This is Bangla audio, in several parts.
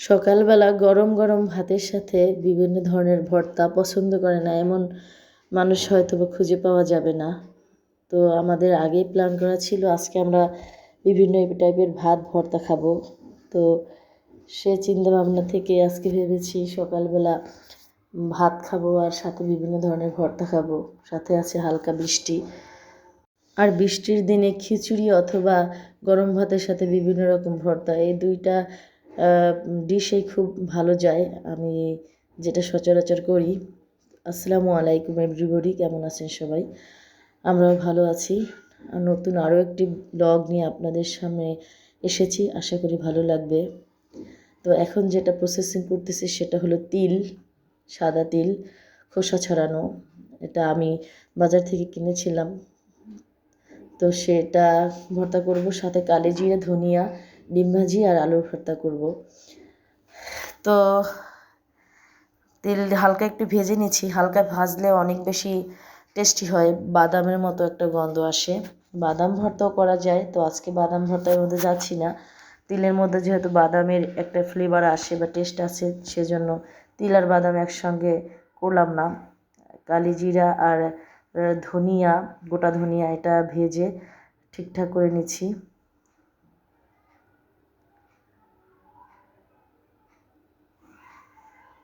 সকালবেলা গরম গরম ভাতের সাথে বিভিন্ন ধরনের ভর্তা পছন্দ করে না এমন মানুষ হয়তো বা খুঁজে পাওয়া যাবে না। তো আমাদের আগেই প্ল্যান করা ছিল আজকে আমরা বিভিন্ন টাইপের ভাত ভর্তা খাবো। তো সে চিন্তাভাবনা থেকে আজকে ভেবেছি সকালবেলা ভাত খাবো আর সাথে বিভিন্ন ধরনের ভর্তা খাবো, সাথে আছে হালকা বৃষ্টি। আর বৃষ্টির দিনে খিচুড়ি অথবা গরম ভাতের সাথে বিভিন্ন রকম ভর্তা, এই দুইটা ডিশেই খুব ভালো যায়। আমি যেটা সচরাচর করি। আসসালামু আলাইকুম এভরিবডি, কেমন আছেন সবাই? আমরাও ভালো আছি। নতুন আরও একটি ব্লগ নিয়ে আপনাদের সামনে এসেছি, আশা করি ভালো লাগবে। তো এখন যেটা প্রসেসিং করতেছি সেটা হলো তিল, সাদা তিল, খোসা ছাড়ানো। এটা আমি বাজার থেকে কিনেছিলাম। তো সেটা ভর্তা করব, সাথে কালিজিরা, ধনিয়া, ডিম ভাজি আর আলুর ভর্তা করব। তো তেল হালকা একটু ভেজে নিচ্ছি। হালকা ভাজলে অনেক বেশি টেস্টি হয়, বাদামের মতো একটা গন্ধ আসে। বাদাম ভর্তাও করা যায়, তো আজকে বাদাম ভর্তার মধ্যে যাচ্ছি না। তিলের মধ্যে যেহেতু বাদামের একটা ফ্লেভার আসে বা টেস্ট আছে, সেজন্য তিল আর বাদাম একসঙ্গে করলাম না। কালিজিরা আর ধনিয়া, গোটা ধনিয়া, এটা ভেজে ঠিকঠাক করে নিচ্ছি।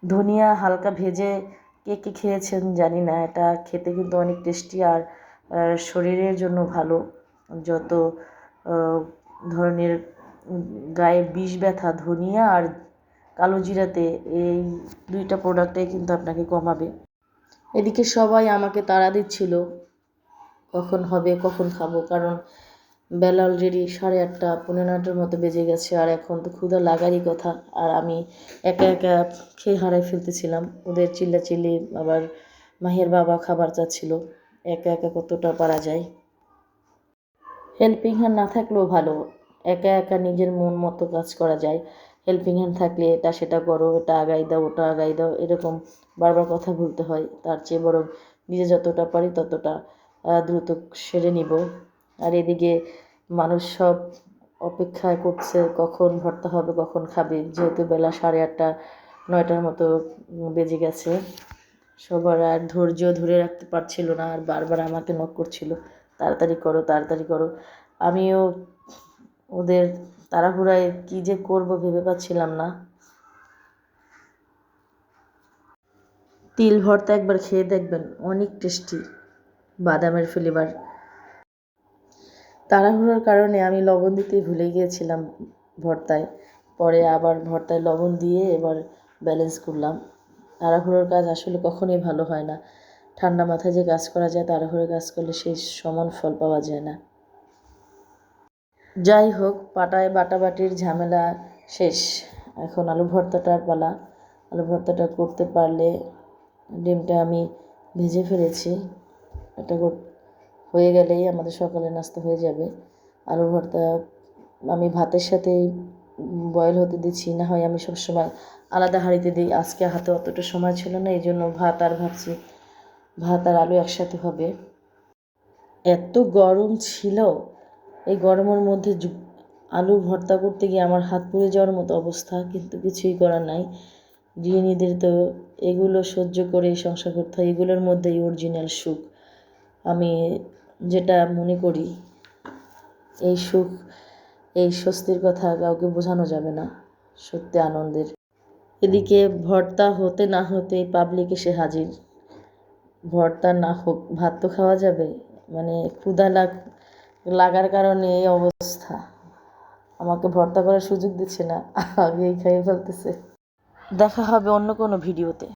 ধনিয়া হালকা ভেজে কে কে খেয়েছেন জানি না, এটা খেতে কিন্তু অনেক টেস্টি আর শরীরের জন্য ভালো। যত ধরনের গায়ে বিষ ব্যথা, ধনিয়া আর কালো জিরাতে, এই দুইটা প্রোডাক্টে কিন্তু আপনাকে কমাবে। এদিকে সবাই আমাকে তাড়া দিচ্ছিল কখন হবে, কখন খাবো, কারণ বেলা অলরেডি 8:30, 8:45 মতো বেজে গেছে। আর এখন তো ক্ষুধা লাগারই কথা, আর আমি একা একা খেয়ে হারাই ফেলতেছিলাম। ওদের চিল্লাচিল্লি, আবার মাহির বাবা খাবার চাচ্ছিল। একা একা কতটা পারা যায়। হেল্পিং হ্যান্ড না থাকলেও ভালো, একা একা নিজের মন মতো কাজ করা যায়। হেল্পিং হ্যান্ড থাকলে এটা সেটা করো, এটা আগাই দাও, ওটা আগাই দাও, এরকম বারবার কথা বলতে হয়। তার চেয়ে বরং নিজে যতটা পারি ততটা দ্রুত সেরে নিব। আর এদিকে মানুষ সব অপেক্ষায় করছে কখন ভর্তা হবে, কখন খাবে, যেহেতু বেলা 8:30, 9টার মতো বেজে গেছে। সবার আর ধৈর্য ধরে রাখতে পারছিল না, আর বারবার আমাকে নক করছিল, তাড়াতাড়ি করো, তাড়াতাড়ি করো। আমিও ওদের তাড়াহুড়ায় কী যে করব ভেবে পাচ্ছিলাম না। তিল ভর্তা একবার খেয়ে দেখবেন, অনেক টেস্টি, বাদামের ফ্লেভার। তাড়াহুড়োর কারণে আমি লবণ দিতে ভুলে গিয়েছিলাম ভর্তায়, পরে আবার ভর্তায় লবণ দিয়ে এবার ব্যালেন্স করলাম। তাড়াহুড়োর কাজ আসলে কখনোই ভালো হয় না। ঠান্ডা মাথায় যে কাজ করা যায়, তাড়াহুড়োর কাজ করলে সেই সমান ফল পাওয়া যায় না। যাই হোক, পাটায় বাটাবাটির ঝামেলা শেষ। এখন আলু ভর্তাটার পালা। আলু ভর্তাটা করতে পারলে, ডিমটা আমি ভেজে ফেলেছি, এটা হয়ে গেলেই আমাদের সকালে নাস্তা হয়ে যাবে। আলু ভর্তা আমি ভাতের সাথেই বয়েল হতে দিচ্ছি, না হয় আমি সবসময় আলাদা হাঁড়িতে দিই। আজকে হাতে অতটা সময় ছিল না, এই জন্য ভাত আর ভাবছি ভাত আর আলু একসাথে হবে। এত গরম ছিল, এই গরমের মধ্যে আলু ভর্তা করতে গিয়ে আমার হাত পুড়ে যাওয়ার মতো অবস্থা, কিন্তু কিছুই করার নাই। গৃহিণীদের তো এগুলো সহ্য করে সংসার করতে হয়, এগুলোর মধ্যেই অরিজিনাল সুখ। আমি যেটা মনে করি, এই সুখ, এই স্বস্তির কথা কাউকে বোঝানো যাবে না, সত্যি আনন্দের। এদিকে ভর্তা হতে না হতে পাবলিক এসে হাজির। ভর্তা না হোক, ভাত তো খাওয়া যাবে, মানে ক্ষুধা লাগার কারণে এই অবস্থা। আমাকে ভর্তা করার সুযোগ দিচ্ছে না, আগেই খাইয়ে ফেলতেছে। দেখা হবে অন্য কোনো ভিডিওতে।